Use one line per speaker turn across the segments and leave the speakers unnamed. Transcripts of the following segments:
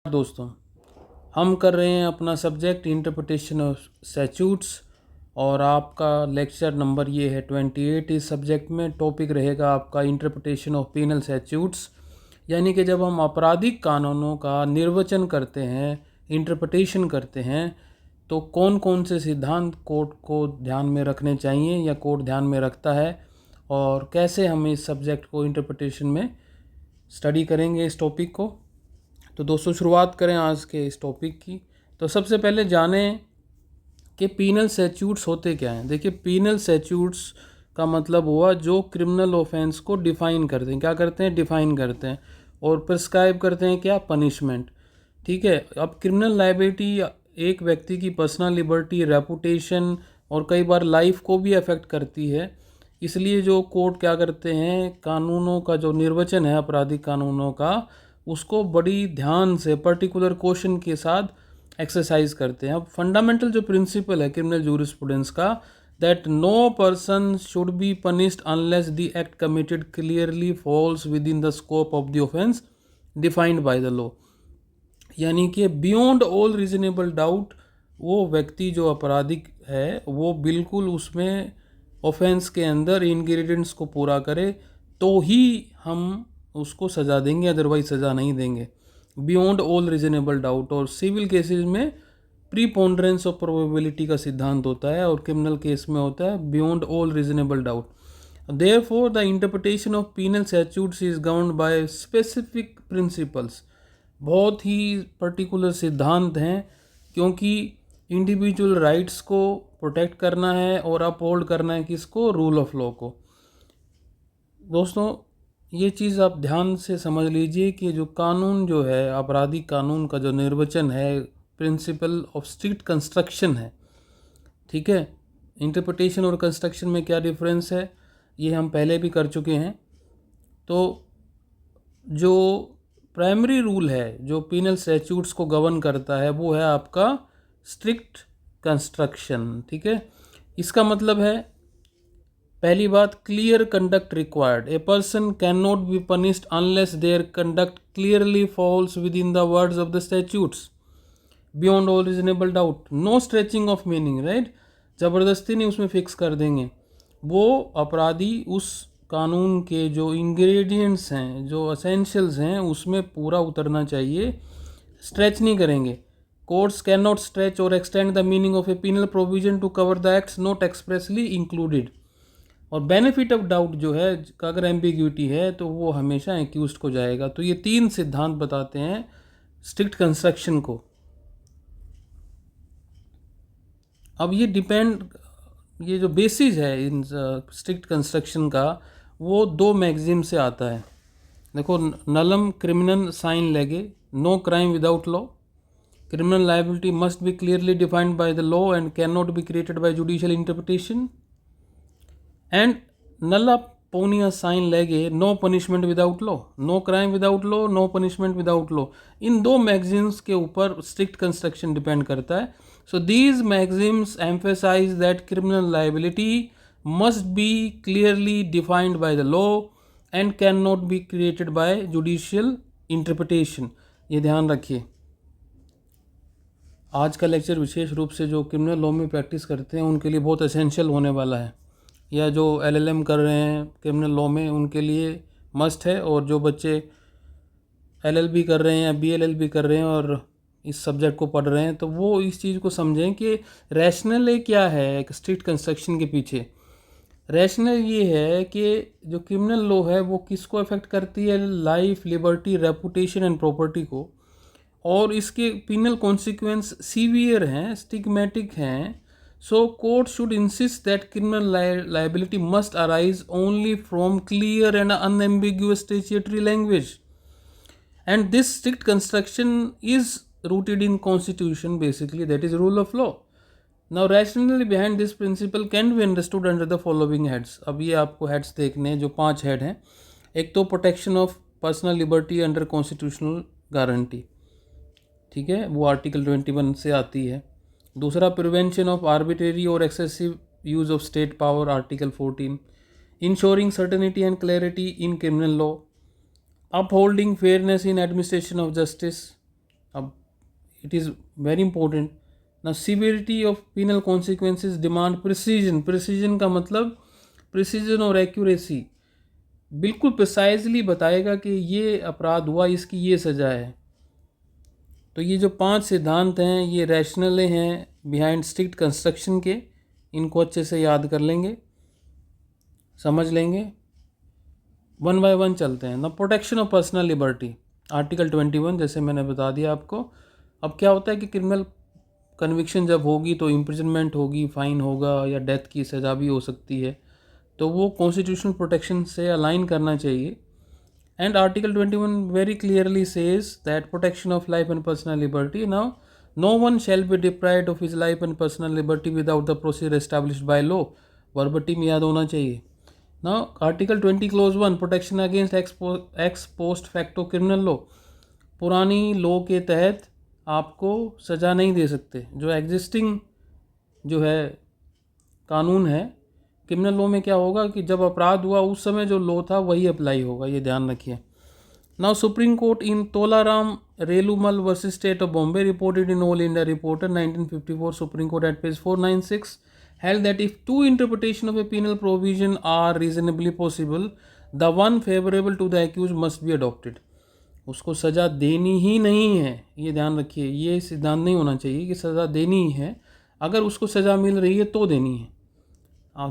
दोस्तों, हम कर रहे हैं अपना सब्जेक्ट इंटरप्रिटेशन ऑफ स्टैट्यूट्स और आपका लेक्चर नंबर ये है 28। इस सब्जेक्ट में टॉपिक रहेगा आपका इंटरप्रिटेशन ऑफ पीनल स्टैट्यूट्स, यानी कि जब हम आपराधिक कानूनों का निर्वचन करते हैं, इंटरप्रिटेशन करते हैं, तो कौन कौन से सिद्धांत कोर्ट को ध्यान में रखने चाहिए या कोर्ट ध्यान में रखता है और कैसे हम इस सब्जेक्ट को इंटरप्रिटेशन में स्टडी करेंगे इस टॉपिक को। तो दोस्तों, शुरुआत करें आज के इस टॉपिक की। तो सबसे पहले जानें कि पीनल स्टैट्यूट्स होते क्या हैं। देखिए, पीनल स्टैट्यूट्स का मतलब हुआ जो क्रिमिनल ऑफेंस को डिफ़ाइन करते हैं। क्या करते हैं? डिफ़ाइन करते हैं और प्रिस्क्राइब करते हैं क्या? पनिशमेंट। ठीक है। अब क्रिमिनल लायबिलिटी एक व्यक्ति की पर्सनल लिबर्टी, रेपुटेशन और कई बार लाइफ को भी अफेक्ट करती है। इसलिए जो कोर्ट क्या करते हैं, कानूनों का जो निर्वचन है आपराधिक कानूनों का, उसको बड़ी ध्यान से पर्टिकुलर क्वेश्चन के साथ एक्सरसाइज करते हैं। अब फंडामेंटल जो प्रिंसिपल है क्रिमिनल जूरिस्प्रूडेंस का, that no person should be punished unless the act committed clearly falls within the scope of the offence defined by the law. यानी कि बियॉन्ड ऑल रीजनेबल डाउट वो व्यक्ति जो आपराधिक है वो बिल्कुल उसमें ऑफेंस के अंदर इंग्रेडिएंट्स को पूरा करे तो ही हम उसको सज़ा देंगे, अदरवाइज सज़ा नहीं देंगे। बियॉन्ड ऑल रीजनेबल डाउट, और सिविल केसेस में प्रीपोंडरेंस ऑफ प्रोबेबिलिटी का सिद्धांत होता है और क्रिमिनल केस में होता है beyond all reasonable doubt. Therefore the interpretation of penal statutes is governed by specific principles. बहुत ही पर्टिकुलर सिद्धांत हैं, क्योंकि इंडिविजुअल राइट्स को प्रोटेक्ट करना है और अपहोल्ड करना है किसको? रूल ऑफ लॉ को। दोस्तों, ये चीज़ आप ध्यान से समझ लीजिए कि जो कानून जो है आपराधिक कानून का जो निर्वचन है, प्रिंसिपल ऑफ स्ट्रिक्ट कंस्ट्रक्शन है। ठीक है। इंटरप्रिटेशन और कंस्ट्रक्शन में क्या डिफरेंस है ये हम पहले भी कर चुके हैं। तो जो प्राइमरी रूल है जो पीनल स्टैट्यूट्स को गवर्न करता है वो है आपका स्ट्रिक्ट कंस्ट्रक्शन। ठीक है। इसका मतलब है, पहली बात, clear conduct required. A person can not be punished unless their conduct clearly falls within the words of the statutes beyond all reasonable doubt. No stretching of meaning, right. ज़बरदस्ती नहीं उसमें फिक्स कर देंगे। वो अपराधी उस कानून के जो इंग्रेडिएंट्स हैं, जो असेंशियल्स हैं, उसमें पूरा उतरना चाहिए, स्ट्रेच नहीं करेंगे। कोर्ट्स कैन नॉट स्ट्रेच और extend the meaning of a penal provision to cover the acts not expressly included. और बेनिफिट ऑफ डाउट जो है, अगर एम्बिग्यूटी है तो वो हमेशा एक्यूज्ड को जाएगा। तो ये तीन सिद्धांत बताते हैं स्ट्रिक्ट कंस्ट्रक्शन को। अब ये जो बेसिस है इन स्ट्रिक्ट कंस्ट्रक्शन का, वो दो मैगजीम से आता है। देखो, नलम क्रिमिनल साइन लेगे, no crime without law, criminal liability must be clearly defined by the law and can not be created by judicial interpretation. And नल्ला पोनिया साइन लेगे, no punishment without law, no crime without law, no punishment without law. इन दो maxims के ऊपर strict construction depend करता है। So these maxims emphasise that criminal liability must be clearly defined by the law and can not be created by judicial interpretation. ये ध्यान रखिए। आज का लेक्चर विशेष रूप से जो क्रिमिनल लॉ में प्रैक्टिस करते हैं उनके लिए बहुत एसेंशियल होने वाला है, या जो एलएलएम कर रहे हैं क्रिमिनल लॉ में उनके लिए मस्ट है। और जो बच्चे एलएलबी कर रहे हैं या बीएलएलबी कर रहे हैं और इस सब्जेक्ट को पढ़ रहे हैं, तो वो इस चीज़ को समझें कि रैशनल क्या है एक स्ट्रिक्ट कंस्ट्रक्शन के पीछे। रैशनल ये है कि जो क्रिमिनल लॉ है वो किसको अफेक्ट करती है? Life, liberty, reputation and property को। और इसके पिनल कॉन्सिक्वेंस सीवियर हैं, स्टिग्मेटिक हैं। So court should insist that criminal liability must arise only from clear and unambiguous statutory language, and this strict construction is rooted in constitution, basically that is rule of law. Now rationally behind this principle can be understood under the following heads. अब ये आपको heads देखने हैं, जो 5 head हैं। एक तो protection of personal liberty under constitutional guarantee, ठीक है, वो आर्टिकल 21 से आती है। दूसरा, प्रिवेंशन ऑफ आर्बिट्रेरी और excessive use of state power, article 14, ensuring certainty and clarity in criminal law, upholding fairness in administration of justice, अब it is very important. Now severity of penal consequences demand precision. precision का मतलब precision और accuracy, बिल्कुल precisely बताएगा कि ये अपराध हुआ, इसकी ये सज़ा है। तो ये जो 5 सिद्धांत हैं ये रैशनल हैं बिहाइंड स्ट्रिक्ट कंस्ट्रक्शन के, इनको अच्छे से याद कर लेंगे, समझ लेंगे। वन बाय वन चलते हैं। The protection of personal liberty, article 21, जैसे मैंने बता दिया आपको। अब क्या होता है कि क्रिमिनल कन्विक्शन जब होगी तो इम्प्रिजनमेंट होगी, फाइन होगा या डेथ की सज़ा भी हो सकती है, तो वो कॉन्स्टिट्यूशनल प्रोटेक्शन से अलाइन करना चाहिए। And article 21 very clearly says that protection of life and personal liberty, now no one shall be deprived of his life and personal liberty without the procedure established by law. Verbatim याद होना चाहिए। Now article 20 clause 1, protection against ex post facto criminal law, पुरानी law के तहत आपको सज़ा नहीं दे सकते। जो एग्जिस्टिंग जो है कानून है क्रिमिनल लॉ में, क्या होगा कि जब अपराध हुआ उस समय जो लॉ था वही अप्लाई होगा, ये ध्यान रखिए। Now Supreme Court in Tolaram Relumal versus state of Bombay reported in all India reporter 1954, Supreme Court at page 496 held that if two interpretation of a penal provision are reasonably possible, the one favorable to the accused must be adopted. उसको सज़ा देनी ही नहीं है, ये ध्यान रखिए। ये सिद्धांत नहीं होना चाहिए कि सज़ा देनी ही है, अगर उसको सज़ा मिल रही है तो देनी है।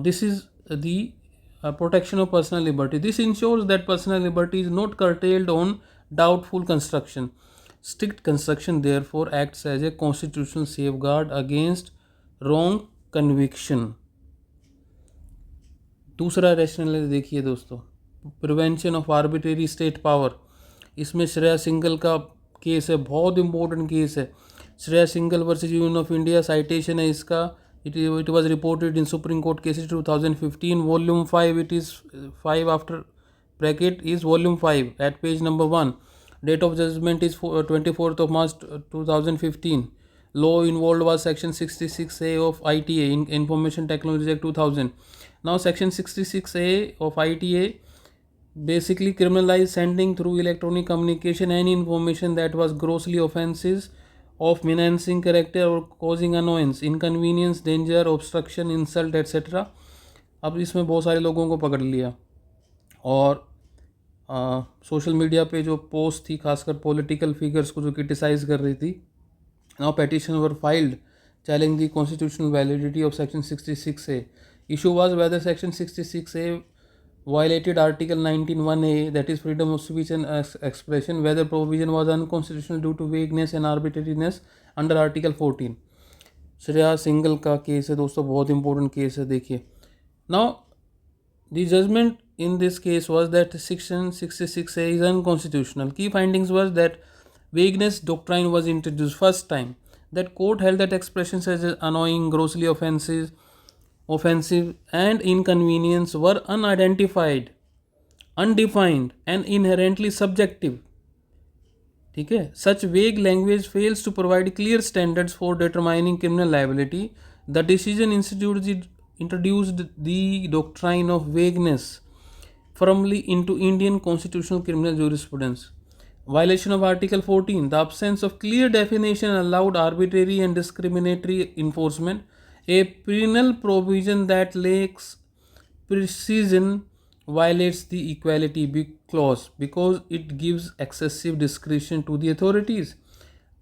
This is the protection of personal liberty. This ensures that personal liberty is not curtailed on doubtful construction. Strict construction therefore acts as a constitutional safeguard against wrong conviction. दूसरा रैशनल देखिए दोस्तों, prevention of arbitrary state power. इसमें श्रेया सिंगल का case है, बहुत important case है। Shreya single versus Union of India, citation है इसका, it was reported in Supreme Court cases 2015, volume 5, it is 5 after bracket is volume 5 at page number 1. Date of judgment is 24th of March 2015. Law involved was section 66A of ITA, Information Technology Act 2000. Now section 66A of ITA basically criminalize sending through electronic communication any information that was grossly offensive of menacing character or causing annoyance, inconvenience, danger, obstruction, insult etc. अब इसमें बहुत सारे लोगों को पकड़ लिया और social media पे जो पोस्ट थी, खासकर पॉलिटिकल फिगर्स को जो क्रिटिसाइज कर रही थी, now petition were filed challenge the constitutional validity of section 66A. Issue was whether section 66A violated article 19(1)(a), that is freedom of speech and expression, whether provision was unconstitutional due to vagueness and arbitrariness under article 14. Shreya Singhal का case है दोस्तों, बहुत important case है, देखिए। Now the judgment in this case was that section 66A is unconstitutional. Key findings was that vagueness doctrine was introduced first time. That court held that expressions such as annoying, grossly offensive and inconvenience were unidentified, undefined and inherently subjective. ठीक है, such vague language fails to provide clear standards for determining criminal liability. The decision introduced the doctrine of vagueness firmly into Indian constitutional criminal jurisprudence. Violation of Article 14. The absence of clear definition allowed arbitrary and discriminatory enforcement. A penal provision that lacks precision violates the equality clause because it gives excessive discretion to the authorities.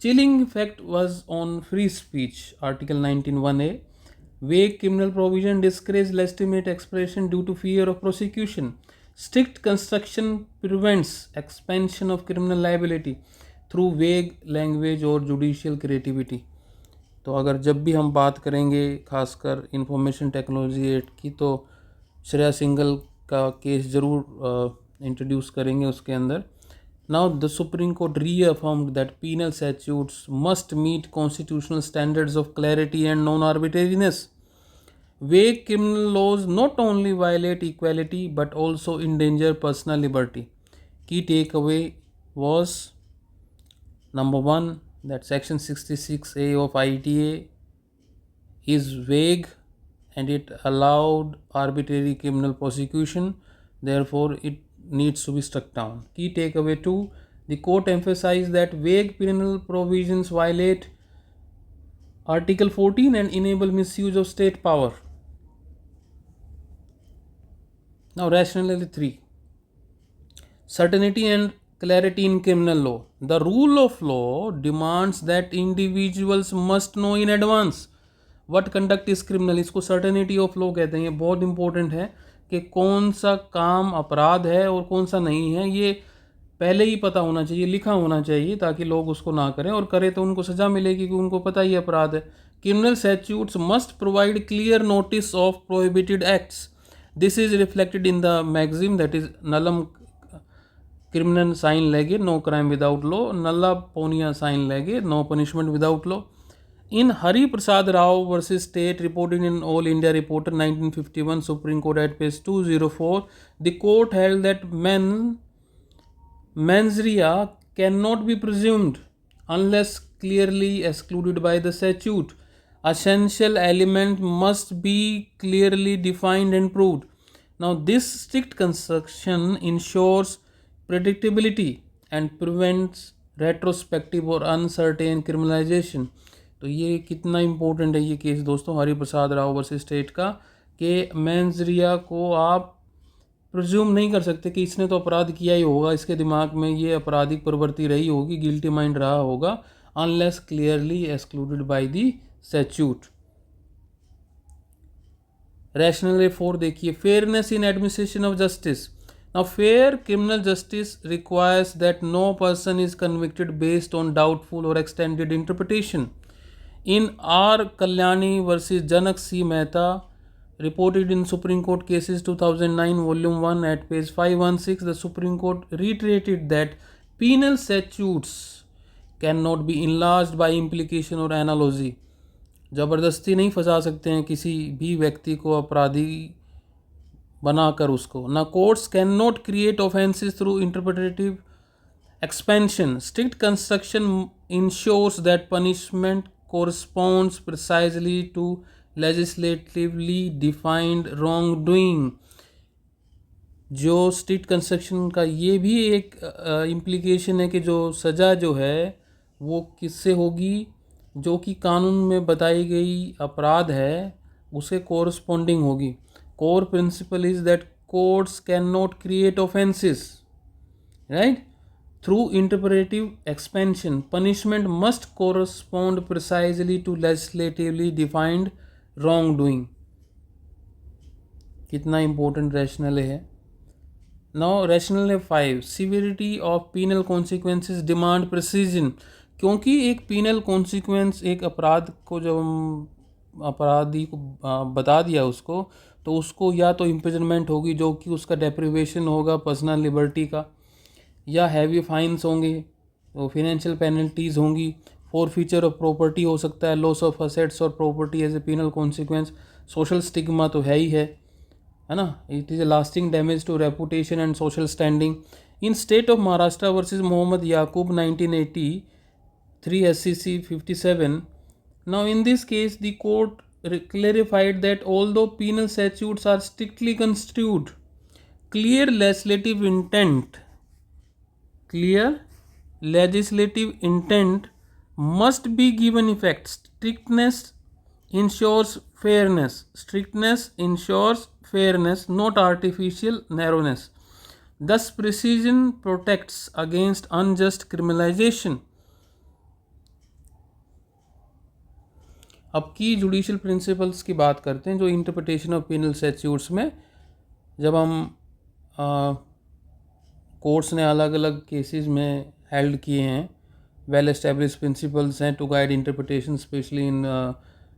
Chilling effect was on free speech. Article 19(1)(a). Vague criminal provision discourages legitimate expression due to fear of prosecution. Strict construction prevents expansion of criminal liability through vague language or judicial creativity. तो अगर जब भी हम बात करेंगे खासकर information technology act की, तो श्रेया सिंगल का केस ज़रूर इंट्रोड्यूस करेंगे उसके अंदर। Now the Supreme Court reaffirmed that penal statutes must meet constitutional standards of clarity and non arbitrariness. Vague criminal laws not only violate equality but also endanger personal liberty. Key takeaway was number 1, that section 66A of ITA is vague and it allowed arbitrary criminal prosecution, therefore it needs to be struck down. Key takeaway 2, The court emphasized that vague penal provisions violate Article 14 and enable misuse of state power. Now, rationale 3. Certainty and clarity in criminal law. The rule of law demands that individuals must know in advance what conduct is criminal. इसको certainty of law कहते हैं. ये बहुत important है कि कौन सा काम अपराध है और कौन सा नहीं है, ये पहले ही पता होना चाहिए, लिखा होना चाहिए, ताकि लोग उसको ना करें, और करें तो उनको सज़ा मिलेगी क्योंकि उनको पता ही अपराध है. Criminal statutes must provide clear notice of prohibited acts. This is reflected in the maxim that is nullum criminal sine lege, no crime without law, nulla ponia sine lege, no punishment without law. In Hari Prasad Rao versus State, reported in All India Reporter 1951, Supreme Court at page 204, the court held that mens rea cannot be presumed unless clearly excluded by the statute. Essential element must be clearly defined and proved. Now, this strict construction ensures predictability and prevents retrospective और uncertain criminalization. तो ये कितना important है ये case दोस्तों, Hariprasad Rao versus state का, कि mains रिया को आप प्रिज्यूम नहीं कर सकते कि इसने तो अपराध किया ही होगा, इसके दिमाग में ये आपराधिक प्रवृत्ति रही होगी, गिल्टी माइंड रहा होगा, unless clearly excluded by the statute. Rational 4 देखिए, fairness in administration of justice. Now fair criminal justice requires that no person is convicted based on doubtful और extended interpretation. In R Kalyani versus Janak C Mehta, reported in Supreme Court cases 2009 volume 1 at page 516, the Supreme Court reiterated that penal statutes cannot be enlarged by implication or analogy. ज़बरदस्ती नहीं फंसा सकते हैं किसी भी व्यक्ति को अपराधी बनाकर उसको. ना courts can not create offences through interpretive expansion. Strict construction ensures that punishment corresponds precisely to legislatively defined wrongdoing. जो स्ट्रिक्ट कंस्ट्रक्शन का ये भी एक इम्प्लीकेशन है कि जो सज़ा जो है वो किससे होगी, जो कि कानून में बताई गई अपराध है उसे कोरस्पॉन्डिंग होगी. Core principle is that courts can not create offences, right, through interpretive expansion. Punishment must correspond precisely to legislatively defined wrongdoing. कितना important rationale है. Now rationale 5, severity of penal consequences demand precision. क्योंकि एक penal consequence एक अपराध को जब हम अपराधी को बता दिया उसको, तो उसको या तो imprisonment होगी जो कि उसका deprivation होगा पर्सनल लिबर्टी का, या हैवी फाइन्स होंगे, तो फिनेंशियल पेनल्टीज़ होंगी, फॉरफीचर ऑफ प्रॉपर्टी हो सकता है, लॉस ऑफ असेट्स और property as a penal consequence, social stigma तो है ही है ना, it is a lasting damage to reputation and social standing. In state of Maharashtra versus Mohammad Yakub 1983 SCC 57. Now in this case the court clarified that although penal statutes are strictly construed, clear legislative intent must be given effect. Strictness ensures fairness, not artificial narrowness. Thus precision protects against unjust criminalization. अब की judicial principles की बात करते हैं जो interpretation of penal statutes में, जब हम कोर्ट्स ने अलग अलग केसेस में हेल्ड किए हैं, वेल एस्टेब्लिश प्रिंसिपल्स हैं to guide interpretation, especially in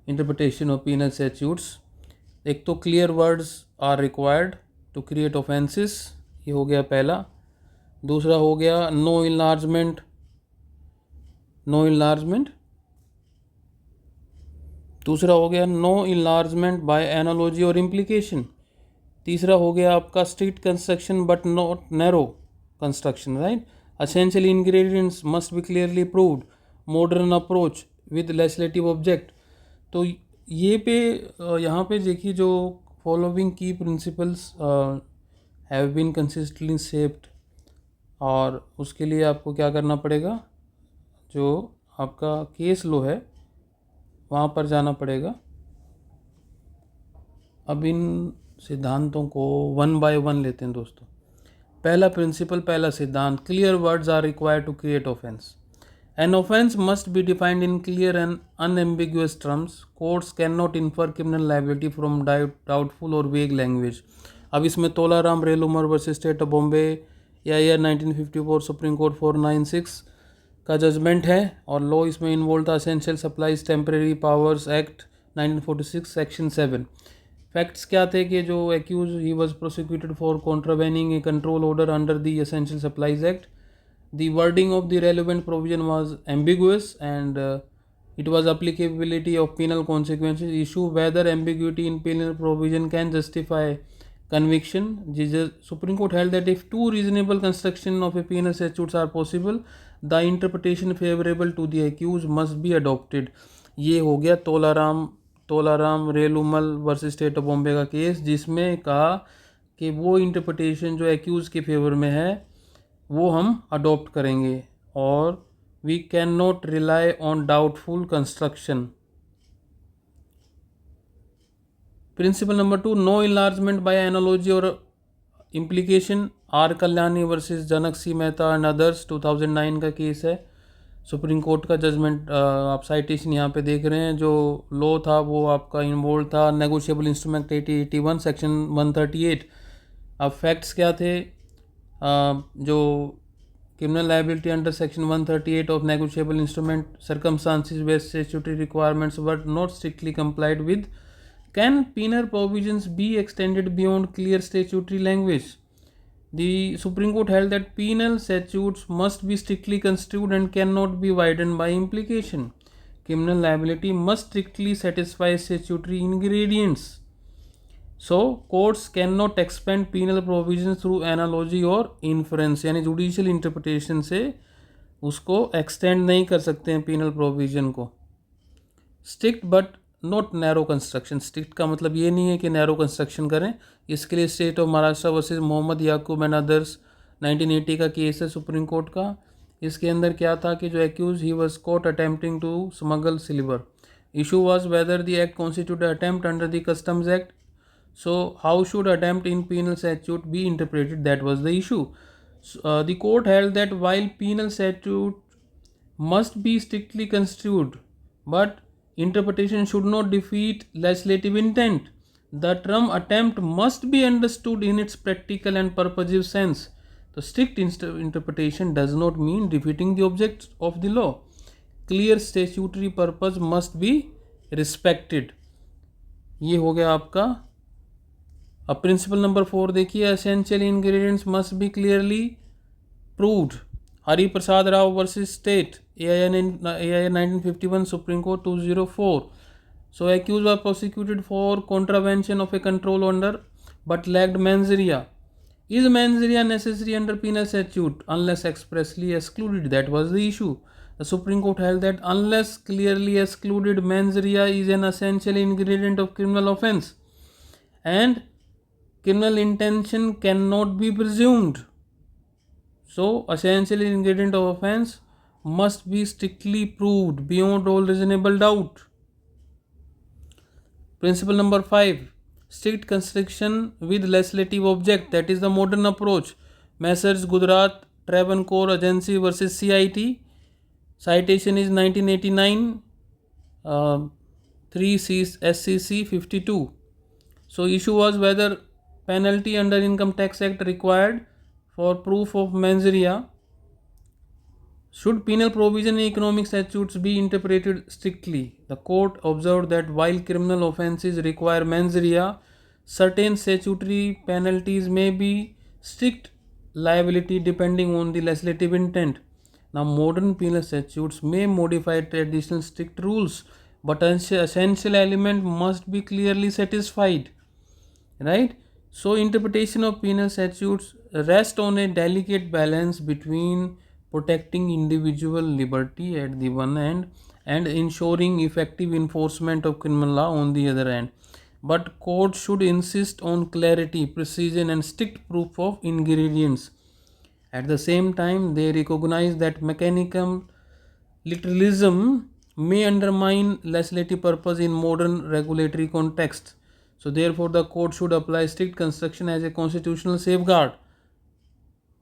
interpretation of penal statutes. एक तो clear words are required to create offences, ये हो गया पहला. दूसरा हो गया नो इनलार्जमेंट. दूसरा हो गया नो इनलार्जमेंट बाय एनालॉजी और इम्प्लीकेशन. तीसरा हो गया आपका strict construction but not narrow construction, right. Essential ingredients must be clearly proved. Modern approach with legislative object. तो ये पे यहाँ पे देखिए जो फॉलोइंग की principles have been consistently shaped और उसके लिए आपको क्या करना पड़ेगा, जो आपका केस लो है वहाँ पर जाना पड़ेगा। अब इन सिद्धांतों को वन बाय वन लेते हैं दोस्तों। पहला प्रिंसिपल, पहला सिद्धांत, clear words are required to create offence. An offense must be defined in clear and unambiguous terms. Courts cannot infer criminal liability from doubtful or vague language. अब इसमें Tolaram Relumar versus state of Bombay या year 1954 Supreme court 496 का judgement है, और law इसमें involve था essential supplies temporary powers act 1946 section 7। Facts क्या थे कि जो accused he was prosecuted for contravening a control order under the essential supplies act. The wording of the relevant provision was ambiguous and it was applicability of penal consequences issue whether ambiguity in penal provision can justify conviction. The Supreme Court held that if two reasonable construction of a penal statutes are possible, the interpretation favorable to the accused must be adopted. ये हो गया Tolaram Relumal versus state of Bombay का case, जिसमें कहा कि वो interpretation जो accused के फेवर में है वो हम अडॉप्ट करेंगे, और we can not rely on doubtful construction. Principle number 2, no enlargement by analogy और implication. R Kalyani versus Janak C Mehta and others 2009 का केस है, सुप्रीम कोर्ट का जजमेंट. आप साइटेशन यहाँ पे देख रहे हैं. जो लॉ था वो आपका इन्वॉल्व था नेगोशिएबल इंस्ट्रूमेंट 8081 सेक्शन 138. अब फैक्ट्स क्या थे, जो criminal liability under section 138 of negotiable instrument, circumstances where statutory requirements were not strictly complied with. Can penal provisions be extended beyond clear statutory language? The Supreme Court held that penal statutes must be strictly construed and cannot be widened by implication. Criminal liability must strictly satisfy statutory ingredients. So courts cannot expand penal provision through analogy और inference, यानी judicial interpretation से उसको extend नहीं कर सकते हैं penal provision को. Strict but not narrow construction. Strict का मतलब ये नहीं है कि नैरो कंस्ट्रक्शन करें. इसके लिए state of Maharashtra versus Mohammad Yakub and others 1980 का केस है सुप्रीम कोर्ट का. इसके अंदर क्या था कि जो accused he was caught attempting to smuggle silver. Issue was whether the act constitute attempt under the customs act. So how should attempt in penal statute be interpreted? That was the issue. The court held that while penal statute must be strictly construed, but interpretation should not defeat legislative intent. The term attempt must be understood in its practical and purposive sense. The strict interpretation does not mean defeating the object of the law. Clear statutory purpose must be respected. ये हो गया आपका. अब principal number 4 देखिए, essential ingredients must be clearly proved. Hari Prasad Rao versus state AIR 1951 supreme court 204. So accused were prosecuted for contravention of a control order but lacked mens rea. Is mens rea necessary under penal statute unless expressly excluded? That was the issue. The Supreme Court held that unless clearly excluded, mens rea is an essential ingredient of criminal offense and criminal intention cannot be presumed. So essential ingredient of offense must be strictly proved beyond all reasonable doubt. Principle number 5, strict construction with legislative object, that is the modern approach. Messrs Gujarat Travancore Agency versus CIT. Citation is 1989 3 SCC 52. So issue was whether penalty under Income Tax Act required for proof of mens rea. Should penal provision in economic statutes be interpreted strictly? The court observed that while criminal offences require mens rea, certain statutory penalties may be strict liability depending on the legislative intent. Now modern penal statutes may modify traditional strict rules, but essential element must be clearly satisfied, right? So interpretation of penal statutes rest on a delicate balance between protecting individual liberty at the one end and ensuring effective enforcement of criminal law on the other end. But courts should insist on clarity, precision and strict proof of ingredients. At the same time, they recognize that mechanical literalism may undermine legislative purpose in modern regulatory context. So, therefore, the court should apply strict construction as a constitutional safeguard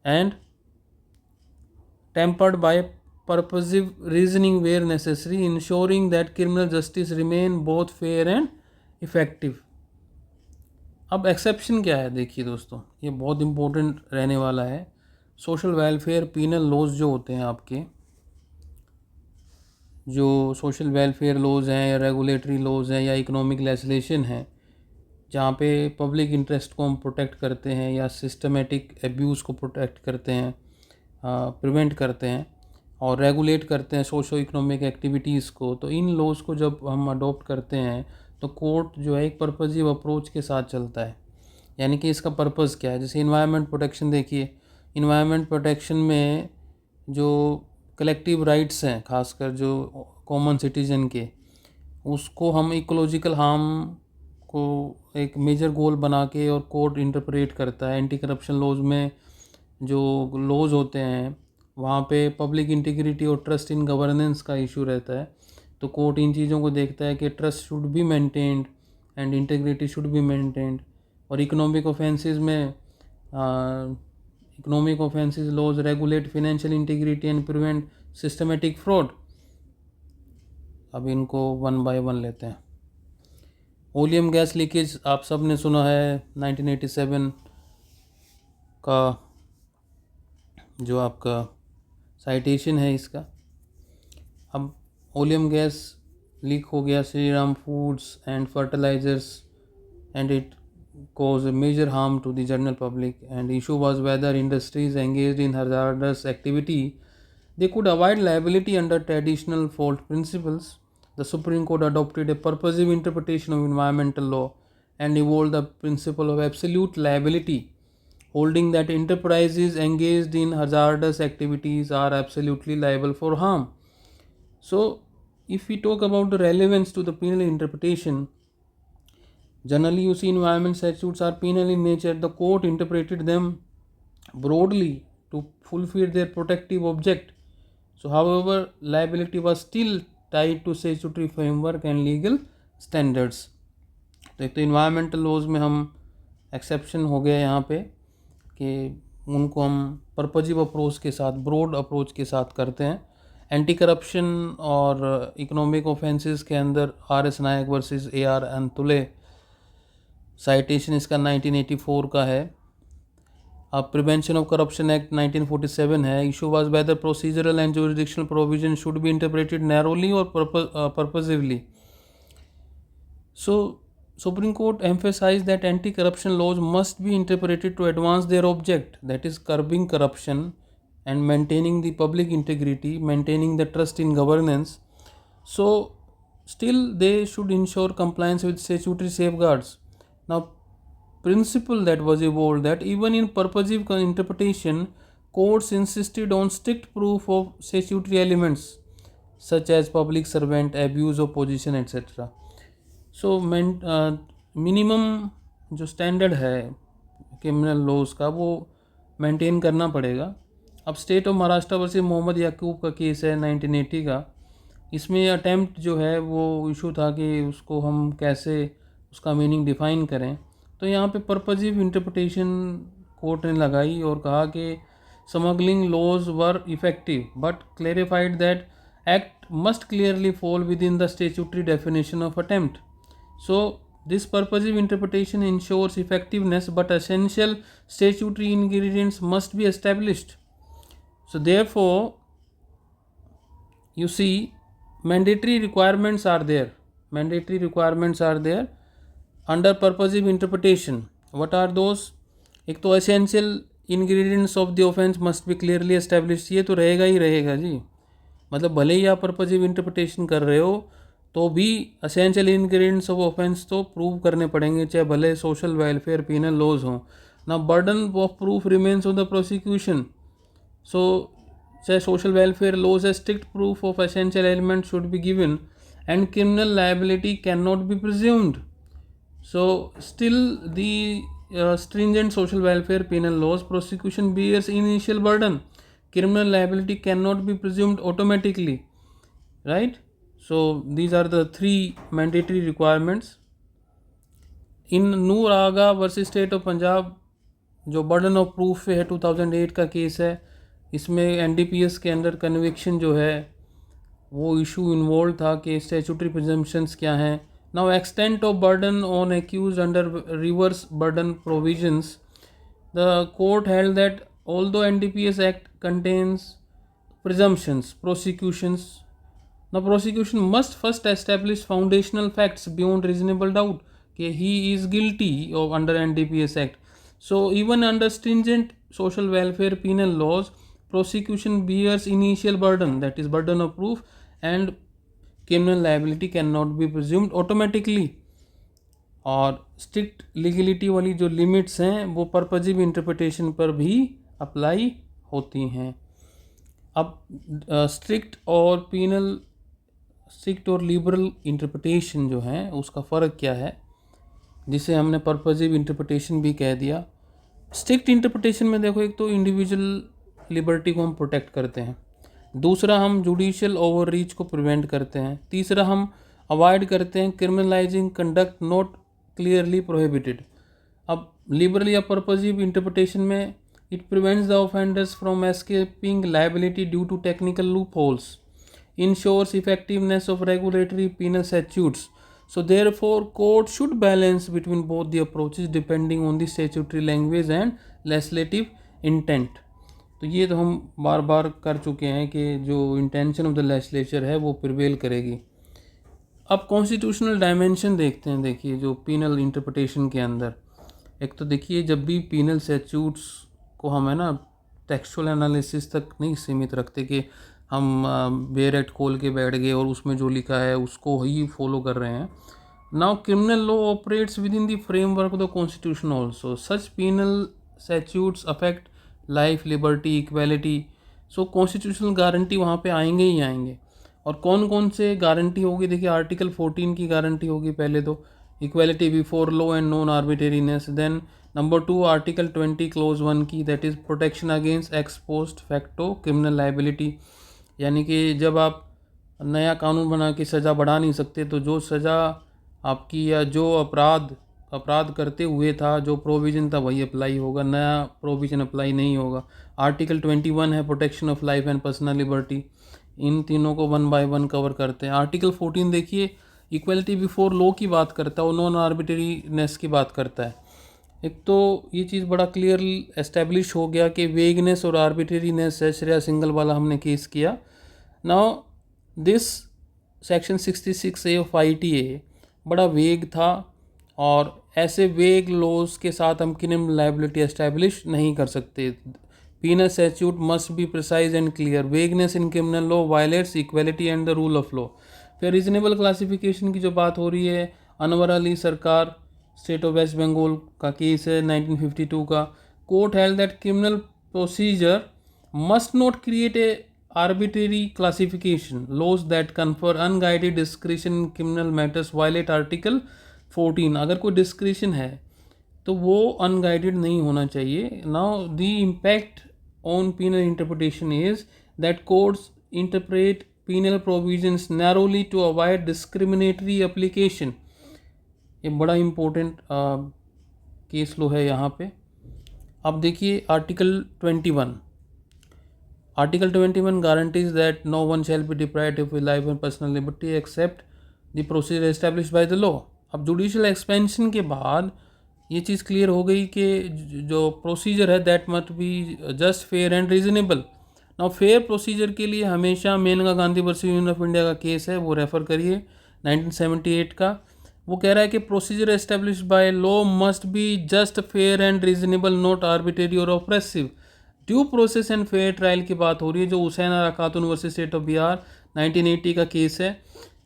and tempered by purposive reasoning where necessary, ensuring that criminal justice remain both fair and effective. अब exception क्या है, देखिए दोस्तों, ये बहुत important रहने वाला है. सोशल वेलफेयर पीनल लॉज जो होते हैं आपके, जो सोशल वेलफेयर लॉज हैं या रेगुलेटरी लॉज हैं या इकोनॉमिक लेजिस्लेशन है, जहाँ पे पब्लिक इंटरेस्ट को हम प्रोटेक्ट करते हैं या सिस्टमेटिक एब्यूज़ को प्रोटेक्ट करते हैं, प्रिवेंट करते हैं और रेगुलेट करते हैं सोशो इकोनॉमिक एक्टिविटीज़ को, तो इन लॉज को जब हम अडॉप्ट करते हैं तो कोर्ट जो है एक पर्पजिव अप्रोच के साथ चलता है. यानी कि इसका पर्पज़ क्या है, जैसे इन्वायरमेंट प्रोटेक्शन देखिए, इन्वायरमेंट प्रोटेक्शन में जो कलेक्टिव राइट्स हैं, खासकर जो कॉमन सिटीजन के, उसको हम इकोलॉजिकल हार्म को एक मेजर गोल बना के और कोर्ट इंटरप्रेट करता है. एंटी करप्शन लॉज में जो लॉज होते हैं वहाँ पे पब्लिक इंटीग्रिटी और ट्रस्ट इन गवर्नेंस का इशू रहता है, तो कोर्ट इन चीज़ों को देखता है कि trust should be maintained and integrity should be maintained. और इकोनॉमिक ऑफेंसेस में economic offences laws regulate financial integrity and prevent systematic fraud. अब इनको वन बाय वन लेते हैं. ओलियम गैस लीकेज आप सब ने सुना है, 1987 का जो आपका साइटेशन है इसका. अब ओलियम गैस लीक हो गया Shriram foods and fertilisers and it caused a major harm to the general public, and issue was whether industries engaged in hazardous activity they could avoid liability under traditional fault principles. The Supreme Court adopted a purposive interpretation of environmental law and evolved the principle of absolute liability, holding that enterprises engaged in hazardous activities are absolutely liable for harm. So, if we talk about the relevance to the penal interpretation, generally, you see, environment statutes are penal in nature. The court interpreted them broadly to fulfill their protective object. So, however, liability was still tied to statutory framework and legal standards. तो एक तो environmental laws में हम exception हो गया यहाँ पे कि उनको हम पर्पजिव अप्रोच के साथ, ब्रॉड अप्रोच के साथ करते हैं. एंटी करप्शन और इकोनॉमिक ऑफेंसेस के अंदर RS नायक वर्सेस AR अंतुले साइटेशन इसका 1984 का है. अब प्रिवेंशन ऑफ करप्शन एक्ट 1947 है. Issue was whether procedural and jurisdictional provision should be interpreted narrowly और purposively. So Supreme Court emphasized that anti-corruption laws must be interpreted to advance their object, that is curbing corruption and maintaining the public integrity, maintaining the trust in governance. So still they should ensure compliance with statutory safeguards. Now, principle that was evolved that even in purposive interpretation, courts insisted on strict proof of statutory elements such as public servant, abuse of position, etc. So, minimum जो standard है criminal laws का वो maintain करना पड़ेगा. अब state of Maharashtra versus Mohammad Yakub का case है 1980 का. इसमें अटैम्प्ट जो है वो इशू था कि उसको हम कैसे उसका मीनिंग डिफ़ाइन करें. तो यहाँ पे पर्पजिव इंटरप्रिटेशन कोर्ट ने लगाई और कहा कि smuggling laws were effective but clarified that act must clearly fall within the statutory definition of attempt. So this purposive interpretation ensures effectiveness but essential statutory ingredients must be established. So therefore you see mandatory requirements are there under purposive interpretation. What are those? एक तो essential ingredients of the offense must be clearly established. ये तो रहेगा ही रहेगा जी, मतलब भले ही आप purposive interpretation कर रहे हो तो भी essential ingredients of offense तो प्रूव करने पड़ेंगे, चाहे भले social welfare penal laws हों. Now burden of proof remains on the prosecution. So चाहे सोशल वेलफेयर लॉज है, strict proof of essential element should be given and criminal liability cannot be presumed. So still the stringent social welfare penal laws, prosecution bears initial burden. Criminal liability cannot be presumed automatically, right? So these are the three mandatory requirements. In Noor Aga versus state of Punjab जो burden of proof है 2008 का case है, इसमें NDPS के under conviction जो है वो issue involve था कि स्टैट्यूटरी प्रिजम्पशंस क्या हैं. Now extent of burden on accused under reverse burden provisions, the court held that although NDPS act contains presumptions, now prosecution must first establish foundational facts beyond reasonable doubt कि he is guilty of under NDPS Act. So even under stringent social welfare penal laws, prosecution bears initial burden, that is burden of proof, and criminal liability cannot be presumed automatically. और strict legality वाली जो limits हैं वो purposive interpretation पर भी apply होती हैं. अब स्ट्रिक्ट और लिबरल इंटरप्रिटेशन जो है उसका फ़र्क क्या है, जिसे हमने पर्पजिव इंटरप्रिटेशन भी कह दिया. स्ट्रिक्ट इंटरप्रिटेशन में देखो, एक तो इंडिविजुअल लिबर्टी को हम प्रोटेक्ट करते हैं, दूसरा हम जुडिशियल ओवर रीच को प्रिवेंट करते हैं, तीसरा हम अवॉइड करते हैं क्रिमिनलाइजिंग कंडक्ट नॉट क्लियरली प्रोहिबिटेड. अब लिबरल या पर्पजिव इंटरप्रिटेशन में it prevents the offenders from escaping liability due to technical loopholes, ensures effectiveness of regulatory penal statutes. So therefore court should balance between both the approaches depending on the statutory language and legislative intent. तो ये तो हम बार बार कर चुके हैं कि जो intention of the legislature है वो प्रिवेल करेगी. अब कॉन्स्टिट्यूशनल डायमेंशन देखते हैं. देखिए जो पीनल इंटरप्रिटेशन के अंदर, एक तो देखिए जब भी पीनल स्टैट्यूट्स को हम है ना टेक्सचुअल एनालिसिस तक नहीं सीमित रखते कि हम बेयर एक्ट खोल के बैठ गए और उसमें जो लिखा है उसको ही फॉलो कर रहे हैं. Now criminal law operates within the framework of the constitution also. Such penal statutes affect life, liberty, equality. So constitutional guarantee वहाँ पे आएंगे ही आएंगे. और कौन कौन से गारंटी होगी, देखिए आर्टिकल 14 की गारंटी होगी पहले तो, equality before law and non arbitrariness. Then number 2 article 20 clause 1 की, that is protection against ex post facto criminal liability. यानी कि जब आप नया कानून बना के सज़ा बढ़ा नहीं सकते तो जो सज़ा आपकी या जो अपराध करते हुए था जो प्रोविज़न था वही अप्लाई होगा, नया प्रोविज़न अप्लाई नहीं होगा. आर्टिकल 21 है protection of life and personal liberty. इन तीनों को 1 बाय 1 कवर करते हैं. आर्टिकल 14 देखिए इक्वलिटी बिफोर लॉ की बात करता है और नॉन आर्बिट्रेरीनेस की बात करता है. एक तो ये चीज़ बड़ा क्लियरली एस्टेब्लिश हो गया कि वेगनेस और आर्बिट्रेरीनेस है. श्रेया सिंगल वाला हमने केस किया. Now this section 66A of ITA बड़ा वेग था और ऐसे वेग लॉज के साथ हम क्रिमिनल लायबिलिटी एस्टेब्लिश नहीं कर सकते. Penal statute must be precise and clear. Vagueness in criminal law violates equality and the rule of law. फिर रीजनेबल क्लासिफिकेशन की जो बात हो रही है, अनवर अली सरकार स्टेट ऑफ वेस्ट बंगाल का केस है 1952 का. Court held that criminal procedure must not create a arbitrary classification. Laws that confer unguided discretion in criminal matters violate article 14. अगर कोई डिस्क्रिशन है तो वो अनगाइडेड नहीं होना चाहिए. Now the impact on penal interpretation is that courts interpret penal provisions narrowly to avoid discriminatory application. ये बड़ा इम्पोर्टेंट केस लो है यहाँ पे. अब देखिए article 21 guarantees that no one shall be deprived of life and personal liberty except the procedure established by the law. अब judicial expansion के बाद ये चीज़ क्लियर हो गई कि जो प्रोसीजर है that must be just, fair and reasonable. Now fair procedure के लिए हमेशा Maneka Gandhi versus Union of India का केस है, वो रेफ़र करिए 1978 का. वो कह रहा है कि procedure established by law must be just, fair and reasonable, not arbitrary और oppressive. Due process and fair trial की बात हो रही है, जो हुसैन आरा खातून वर्सेस स्टेट ऑफ बिहार 1980 का केस है.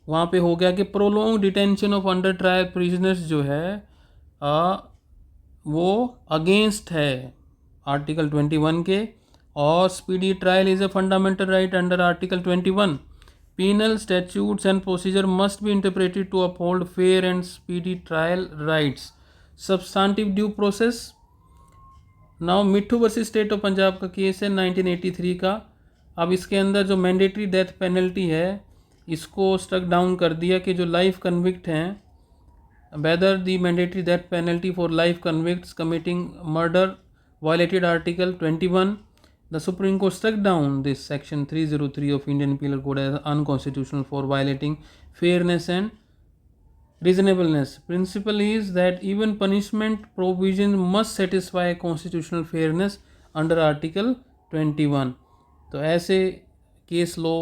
वहाँ पे हो गया कि prolong detention of under trial prisoners जो है वो अगेंस्ट है आर्टिकल 21 के. और speedy trial is a fundamental right under article 21. Penal statutes and procedure must be interpreted to uphold fair and speedy trial rights. Substantive due process. Now Mitthu versus state of Punjab का case है 1983 का। अब इसके अंदर जो mandatory death penalty है इसको struck down कर दिया कि जो लाइफ कन्विक्ट हैं, whether the mandatory death penalty for life convicts committing murder violated article 21, the Supreme Court struck down this section 303 of Indian Penal Code as unconstitutional for violating fairness and reasonableness. Principle is that even punishment provision must satisfy constitutional fairness under Article 21. तो ऐसे case law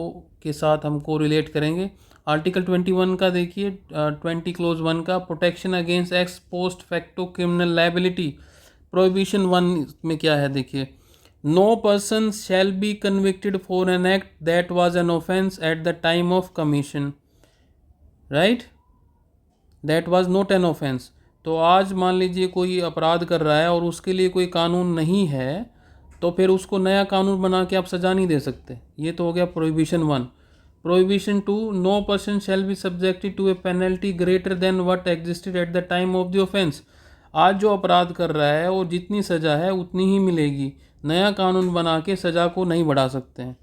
के साथ हमको relate करेंगे। Article 21 का देखिए 20 clause 1 का protection against ex post facto criminal liability. Prohibition 1 में क्या है देखिए, no person shall be convicted for an act that was an offence at the time of commission, right, that was not an offence. तो आज मान लीजिए कोई अपराध कर रहा है और उसके लिए कोई कानून नहीं है तो फिर उसको नया कानून बना के आप सज़ा नहीं दे सकते। ये तो हो गया prohibition 1। Prohibition 2, no person shall be subjected to a penalty greater than what existed at the time of the offence. आज जो अपराध कर रहा है और जितनी सज़ा है उतनी ही मिलेगी, नया कानून बना के सज़ा को नहीं बढ़ा सकते हैं।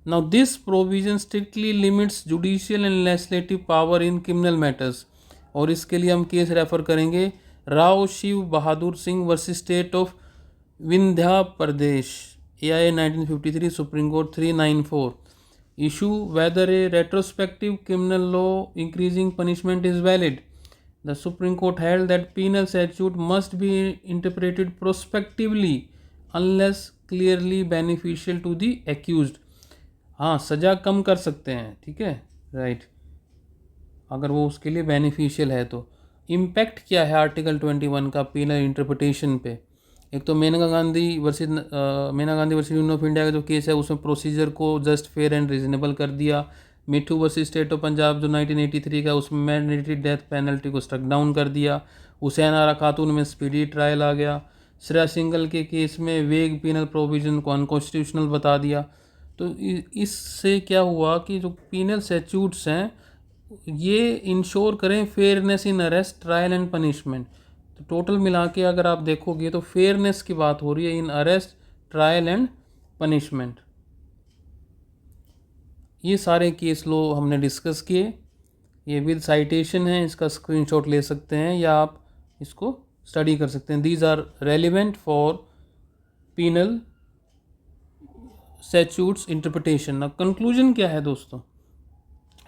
Now this provision strictly limits judicial and legislative power in criminal matters. और इसके लिए हम केस रेफर करेंगे Rao Shiv Bahadur Singh versus state of Vindhya Pradesh, AIA 1953, Supreme Court 394। Issue whether a retrospective criminal law increasing punishment is valid. The Supreme Court held that penal statute must be interpreted prospectively unless clearly beneficial to the accused. हाँ, सज़ा कम कर सकते हैं, ठीक है, right, अगर वो उसके लिए बेनिफिशियल है तो। इम्पैक्ट क्या है आर्टिकल 21 का पीनल इंटरप्रिटेशन पे? एक तो Maneka Gandhi versus Union of India का जो केस है उसमें प्रोसीजर को जस्ट फेयर एंड रीजनेबल कर दिया। मिट्ठू वर्सेस स्टेट ऑफ पंजाब जो 1983 का उसमें मैंडेटरी डेथ पेनल्टी को स्ट्रक डाउन कर दिया। हुसैन आरा खातून में स्पीडी ट्रायल आ गया। श्रेया सिंगल के केस में वेग पीनल प्रोविजन को अनकॉन्स्टिट्यूशनल बता दिया। तो इससे क्या हुआ कि जो पीनल स्टैट्यूट्स हैं ये इंश्योर करें fairness in arrest, trial and punishment. तो टोटल मिला के अगर आप देखोगे तो फेयरनेस की बात हो रही है इन अरेस्ट, ट्रायल एंड पनिशमेंट। ये सारे केस लो हमने डिस्कस किए। ये विद साइटेशन है, इसका स्क्रीनशॉट ले सकते हैं या आप इसको स्टडी कर सकते हैं। These are relevant for penal statutes interpretation. अब कंक्लूजन क्या है दोस्तों?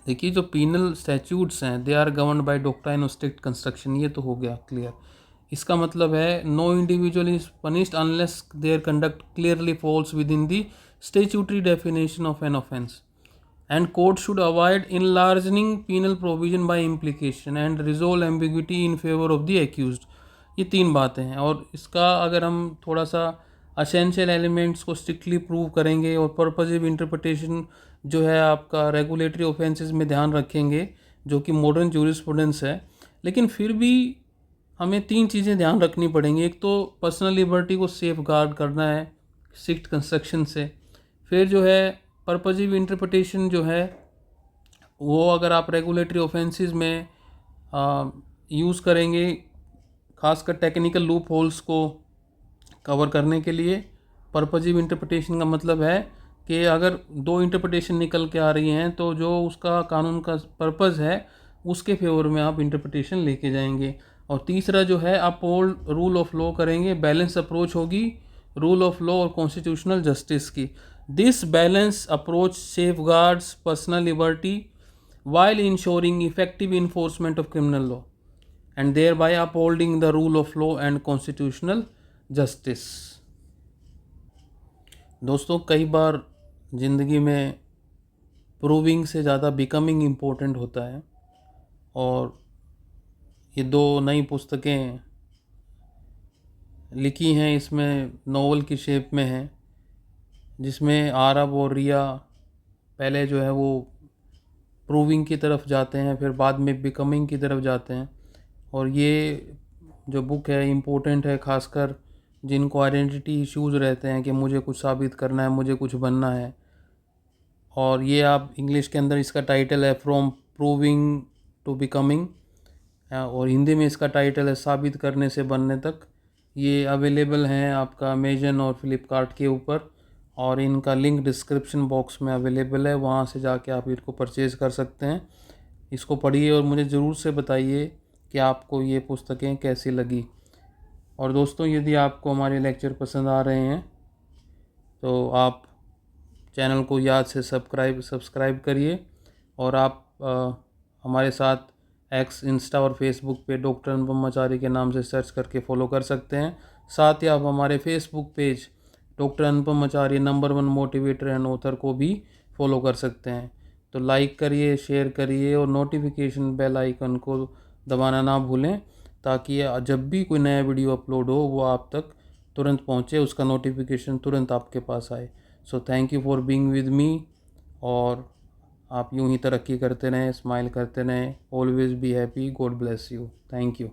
देखिए, जो पीनल स्टैट्यूट्स हैं they are governed by doctrine of strict construction, ये तो हो गया क्लियर। इसका मतलब है no individual is punished unless their conduct clearly falls within the statutory definition of an offence, and court should avoid enlarging penal provision by implication and resolve ambiguity in favour of the accused. ये 3 बातें हैं। और इसका अगर हम थोड़ा सा essential elements को स्ट्रिक्टली प्रूव करेंगे और पर्पसिव इंटरप्रिटेशन जो है आपका रेगुलेटरी ऑफेंसेस में ध्यान रखेंगे, जो कि मॉडर्न जूरिस्प्रूडेंस है, लेकिन फिर भी हमें 3 चीज़ें ध्यान रखनी पड़ेंगी। एक तो पर्सनल लिबर्टी को सेफ गार्ड करना है स्ट्रिक्ट कंस्ट्रक्शन से। फिर जो है पर्पसिव इंटरप्रिटेशन जो है वो अगर आप रेगुलेटरी ऑफेंसेस में यूज़ करेंगे, खासकर टेक्निकल लूप होल्स को कवर करने के लिए। पर्पसिव इंटरप्रिटेशन का मतलब है कि अगर 2 इंटरप्रिटेशन निकल के आ रही हैं तो जो उसका कानून का पर्पस है उसके फेवर में आप इंटरप्रिटेशन लेके जाएंगे। और तीसरा जो है आप रूल ऑफ लॉ करेंगे, बैलेंस अप्रोच होगी रूल ऑफ लॉ और कॉन्स्टिट्यूशनल जस्टिस की। This balance approach safe guards personal liberty while ensuring effective enforcement of criminal law and thereby upholding the rule of law and constitutional justice। दोस्तों, कई बार ज़िंदगी में proving से ज़्यादा becoming important होता है, और ये 2 नई पुस्तकें लिखी हैं, इसमें नोवेल की शेप में हैं, जिसमें आरब और रिया पहले जो है वो प्रूविंग की तरफ जाते हैं, फिर बाद में बिकमिंग की तरफ जाते हैं। और ये जो बुक है इम्पोर्टेंट है खासकर जिनको आइडेंटिटी इश्यूज़ रहते हैं कि मुझे कुछ साबित करना है, मुझे कुछ बनना है। और ये आप इंग्लिश के अंदर इसका टाइटल है फ्रॉम प्रूविंग टू बिकमिंग। और हिंदी में इसका टाइटल है साबित करने से बनने तक। ये अवेलेबल हैं आपका अमेजन और फ्लिपकार्ट के ऊपर, और इनका लिंक डिस्क्रिप्शन बॉक्स में अवेलेबल है, वहाँ से जाके आप इनको परचेज़ कर सकते हैं। इसको पढ़िए और मुझे ज़रूर से बताइए कि आपको ये पुस्तकें कैसी लगी। और दोस्तों, यदि आपको हमारे लेक्चर पसंद आ रहे हैं तो आप चैनल को याद से सब्सक्राइब करिए, और आप हमारे साथ एक्स, इंस्टा और फेसबुक पे डॉक्टर अनुपम आचार्य के नाम से सर्च करके फॉलो कर सकते हैं। साथ ही आप हमारे Facebook page doctor Anupam Acharya number 1 motivator and author को भी फॉलो कर सकते हैं। तो लाइक करिए, शेयर करिए और नोटिफिकेशन बेल आइकन को दबाना ना भूलें, ताकि जब भी कोई नया वीडियो अपलोड हो वो आप तक तुरंत पहुंचे, उसका नोटिफिकेशन तुरंत आपके पास आए। So thank you for being with me, और आप यूं ही तरक्की करते रहें, स्माइल करते रहें। Always be happy. God bless you. Thank you.